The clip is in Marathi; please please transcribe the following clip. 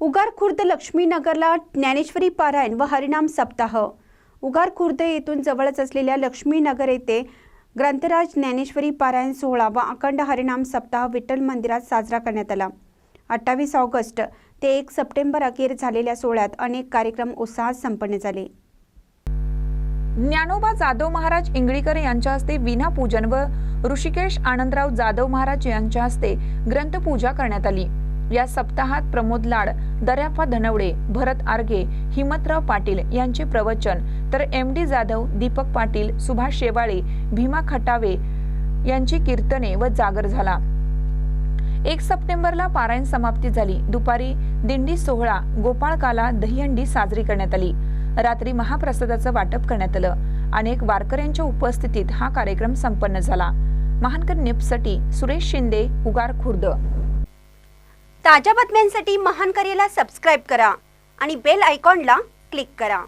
उगार खुर्द लक्ष्मीनगरला ज्ञानेश्वरी पारायण व हरिनाम सप्ताह। उगार खुर्द येथून जवळच असलेल्या लक्ष्मीनगर येथे ग्रंथराज ज्ञानेश्वरी पारायण सोहळा व अखंड हरिनाम सप्ताह विठ्ठल मंदिरात साजरा करण्यात आला। 28 ऑगस्ट ते 1 सप्टेंबर अखेर झालेल्या सोहळ्यात अनेक कार्यक्रम उत्साहात संपन्न झाले। ज्ञानोबा जाधव महाराज इंगळीकर यांच्या हस्ते वीणा पूजन व ऋषिकेश आनंदराव जाधव महाराज यांच्या हस्ते ग्रंथपूजा करण्यात आली। या सप्ताहात प्रमोद लाड, दर्याप्पा धनवडे, भरत आर्गे, हिमतराव पाटील यांचे प्रवचन, तर MD जाधव, दीपक पाटील, सुभाष शेवाळे, भीमा खटावे यांची कीर्तने व जागर झाला। 1 सप्टेंबरला पारायण समाप्ती झाली। दुपारी दिंडी सोहळा, गोपाळकाला दहीहंडी साजरी करण्यात आली। रात्री महाप्रसादाचं वाटप करण्यात आलं। अनेक वारकऱ्यांच्या उपस्थितीत हा कार्यक्रम संपन्न झाला। महानकर न्यूजसाठी सुरेश शिंदे, उगार खुर्द। ताज्या बातम्यांसाठी महानकरेला सबस्क्राइब करा आणि बेल आयकॉनला क्लिक करा।